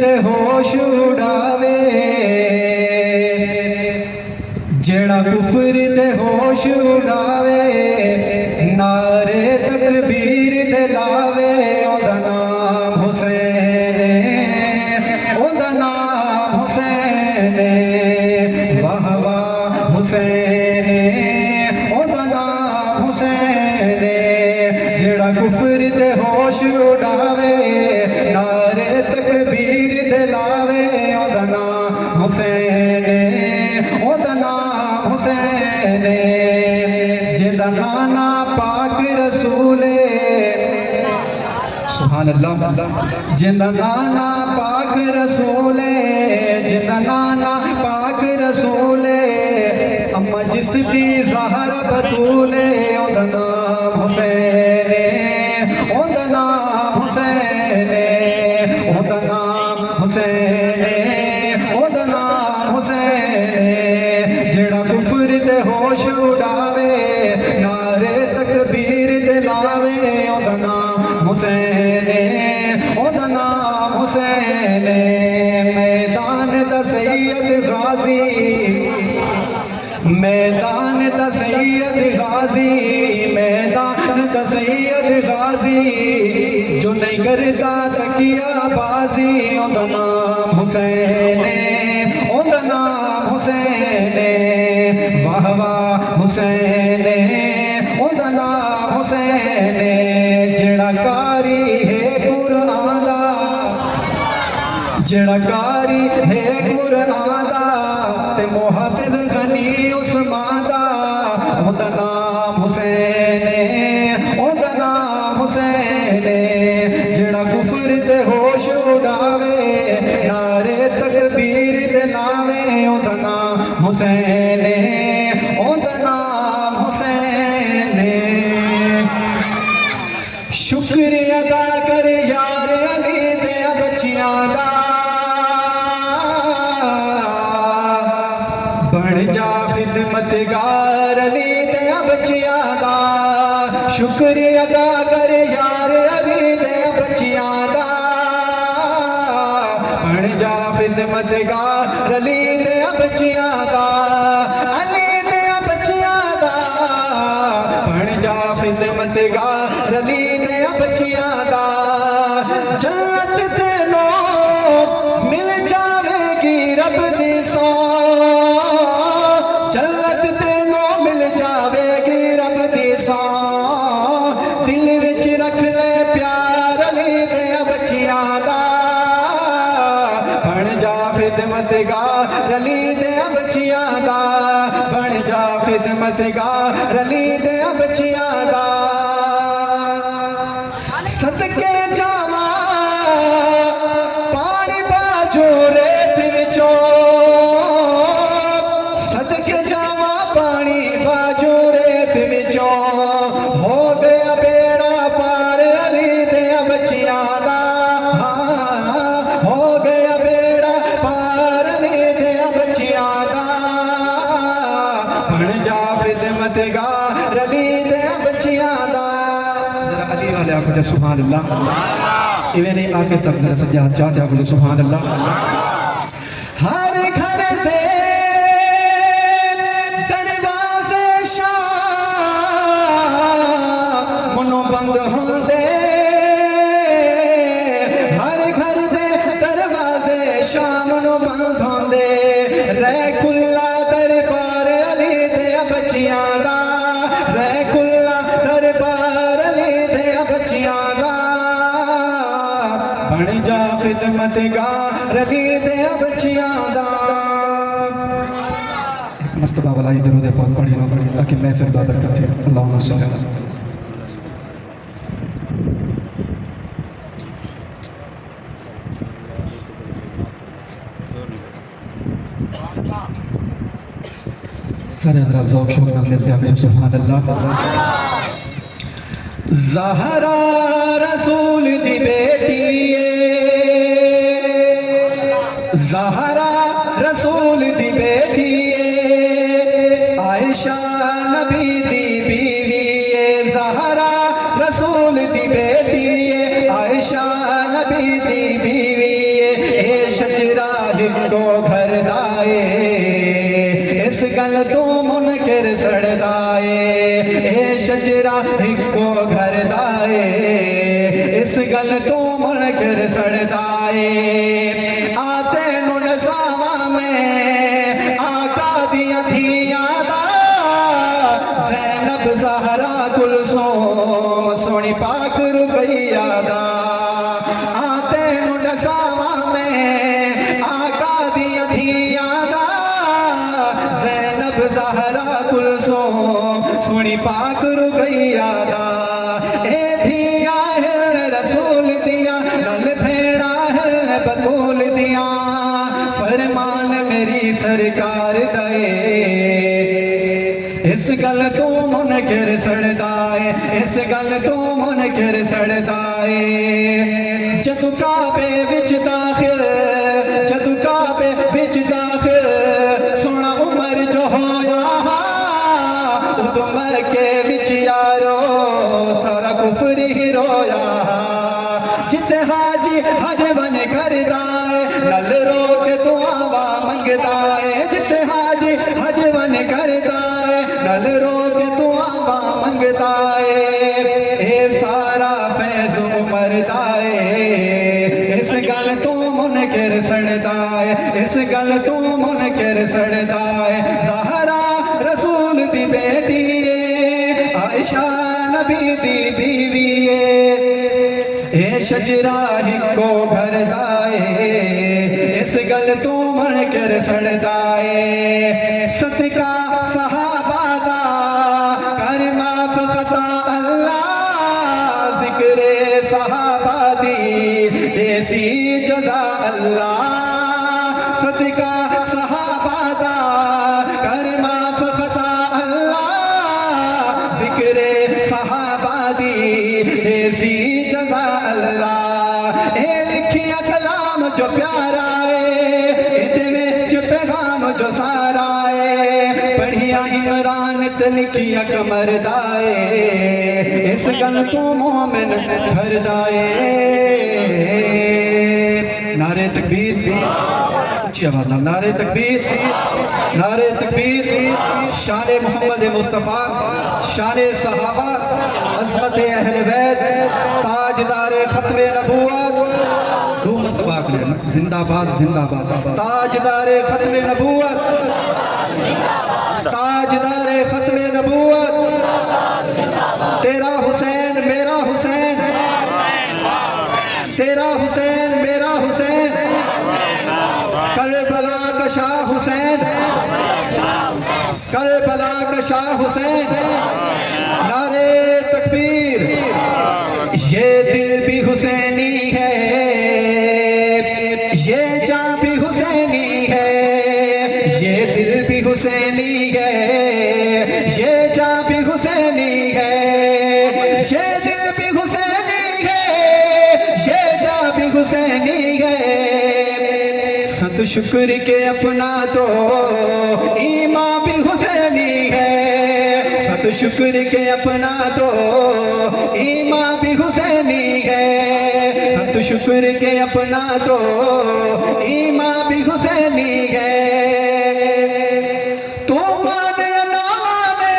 ते होश उड़ावे, जेड़ा कुफर ते होश उड़ावे, नारे तकबीर ते लावे, ओदा नाम हुसैन, ओदा नाम हुसैन, वाह वाह हुसैन, ओदा नाम हुसैन। जेड़ा कुफर ते होश उड़ावे, नारे तकबीर ते लावे, ओदा नाम हुसैन, ओदा नाम हुसैन। जिंदा नाना पाक रसूले, सुभान अल्लाह, जिंदा नाना पाक रसूले, जिंदा नाना पाक रसूले, अम्मा जिसदी ज़हरा बतूले, ओदा नाम हुसैन, ओदा नाम हुसैन, ओदा नाम हुसैन, ओदा नाम हुसैन। जेड़ा कुफर ते होश उड़ावे, नारे तकबीर ते लावे, ओदा नाम हुसैन, ओदा नाम हुसैन। मैदान दा सैयद गाजी, मैदान दा सैयद गाजी, मैदान दा सैयद गाजी, जो नहीं करता तकिया बाजी, ओदा नाम हुसैन, ओदा नाम हुसैन, वाह वाह हुसैन, ओदा नाम हुसैन। जेड़ा कारी है कुरान दा, जेड़ा कारी है कुरान दा, ते मुहाफिज गनी उस्मान दा, ओदा नाम हुसैन, ओदा नाम हुसैन। जेड़ा कुफर ते होश उड़ावे, नारे तकबीर ते लावे, ओदा नाम हुसैन, ओदा नाम हुसैन। शुक्र अदा कर यार अली दे बच्चियां दा, बन जा खिदमतगार अली दे बच्चियां दा। शुक्र अदा कर यार अली दे बच्चियां दा, बन जा खिदमतगार अली दे बच्चियां दा, अली दे बच्चियां दा, बन जा खिदमतगार अली दे बच्चियां दा। जन्नत तेनो मिल जावेगी रब दी सौ, जन्नत तेनो मिल जावेगी रब दी सौ, दिल विच रख ले प्यार अली दे बच्चियां दा, बन जा खिदमतगार अली दे बच्चियां दा, बन जा खिदमतगार अली दे बच्चियां दा। सदके जावा पानी बाजो रेत विचों, सदके जावा पानी बाजो रेत विचों, हो गया बेड़ा पार अली दे बच्चियां दा, हो गया बेड़ा पार अली दे बच्चियां दा, बन जा खिदमतगार अली दे बच्चियां दा। जरा अली वाले आको जा सुभान अल्लाह, इवें नहीं आके तक जरा सज्जाद चाहते बोले सुभान अल्लाह। हर घर दे दरवाजे शाम मनो बंद होंदे, हर घर दे दरवाजे शाम नो बंद होंदे, रह खुला दरबार अली दे बच्चियां दा, रह खुला दरबार अली दे बच्चियां दा, बन जा खिदमतगार अली दे बच्चियां दा। एक मर्तबा वाला दरूद पाक पढ़ी लो ताकि महफिल बरकत है। अल्लाहुम्मा सल्ली अला सारे हज़रात ज़ौक़ शौक़ नाल मिलते हैं सुभान अल्लाह। ज़हरा रसूल दी बेटी ज़हरा रसूल दी बेटी आयशा नबी दी बीवी ज़हरा रसूल दी बेटी आयशा नबी दी बीवी शजरा हिको घर दाए इस गल तो मुनकिर सड़दाए ए शजरा हिको घर दाए इस गल तो मुनकिर सड़दाए आते नुन सावा में आका दिया थिया दा ज़ैनब ज़हरा कुलसूम सोनी पाक रुकैया दा आते नुन सावा में आका दिया थिया दा ज़ैनब ज़हरा कुलसूम सोनी पाक रुकैया दा ए थिया हिल रसूल दिया नल भेड़ा हिल बतूल दिया फरमान मेरी सरकार दए इस गल तो मुनकिर सड़दाए इस गल तो मुनकिर सड़दाए जदू काबे विच दाखिल जदू काबे विच दाखिल सोना उमर जो होया उदू मक्के विच यारो सारा कुफर ही रोया जिथे हाजी हज वन करदा है नल रो के दुआवा मंगदा है जिथे हाजी हज वन करदा है नल रो के दुआवा मंगदा है ए सारा फैज उमर दा है इस गल तो मुनकिर सड़दा है इस गल तो मुनकिर सड़दा है ज़हरा रसूल दी बेटी है आयशा नबी दी बीवी है ए शजरा हिको घर दाए इस गल तो मुनकिर सड़दाए सदका सहाबा दा कर माफ खता अल्लाह जिक्रे सहाबा दी देसी जजा अल्लाह सदका सहाबा दा कर माफ खता अल्लाह जिक्रे सहाबा दी देसी जजा अल्लाह ए लिखिया कलाम जो प्यारा है इते में जो पैगाम जो सारा है पढ़िया इमरान ते लिखिया कमर दाए इस गल तो मोमिन घर दाए नारे तकबीर ऊंची आवाज नाल नारे तकबीर शान मोहम्मद मुस्तफ़ा शान सहाबा अज़मत अहले बैत ताजदार खत्म नबूवत दो मरतबा आखिर जिंदाबाद जिंदाबाद ताजदार खत्म नबूवत ताजदार खत्म नबूवत तेरा हुसैन मेरा हुसैन तेरा हुसैन मेरा हुसैन करबला का शाह हुसैन करबला का शाह हुसैन नारे तकबीर ये दिल भी हुसैनी है ये जान भी हुसैनी है ये दिल भी हुसैनी है ये जान भी हुसैनी है ये दिल भी हुसैनी है ये जान भी हुसैनी है सत शुक्र के अपना तो ईमान भी हुसैनी है सत शुक्र के अपना तो ईमान भी हुसैनी है सत शुक्र के अपना तो ईमान भी हुसैनी है तो माने ना माने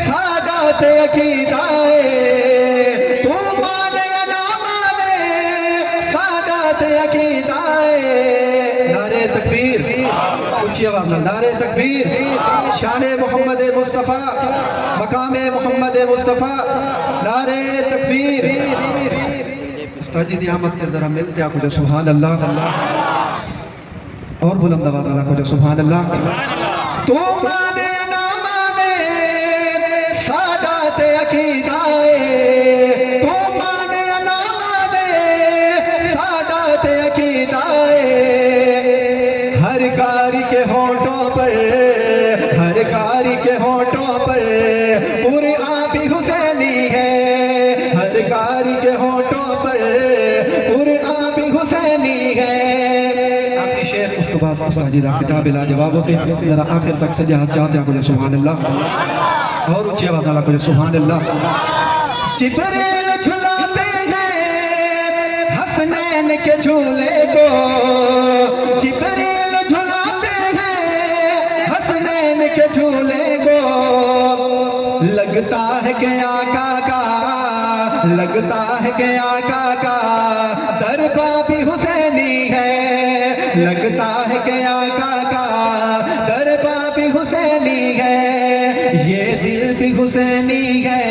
सादात अकीदा है तो माने ना माने सादात अकीदा है नारे तकबीर ऊंची आवाज में नारे तकबीर शान मोहम्मद मुस्तफ़ा मकाम मोहम्मद मुस्तफ़ा नारे तकबीर उस्ताद जी दी आमद के जरा मिलते आपको जो सुभान अल्लाह और बुलंद आवाज वाला को जो सुभान अल्लाह तो माने ना माने सादात अकीदा है तो माने ना माने सादात अकीदा है हर कारी के होठों पर हर कारी के होठों पर पूरे आप ही हुसैनी है हर कारी के होठों पर पूरे आप ही हुसैनी है आखिरी शेर उस तो बाद उस्ताद जी दा किताब लाजवाबों से जरा आखिर तक सजा हाथ चाहते हैं कुछ सुभान अल्लाह और ऊंची आवाज वाला कुछ सुभान अल्लाह जिब्रील झुलाते हैं हसनैन के झूले को जिब्रील झुलाते हैं हसनैन के झूले को। लगता है कि आका का, लगता है कि आका का दरबा भी हुसैनी है। लगता है कि आका का दरबा भी हुसैनी है। ये दिल भी हुसैनी है,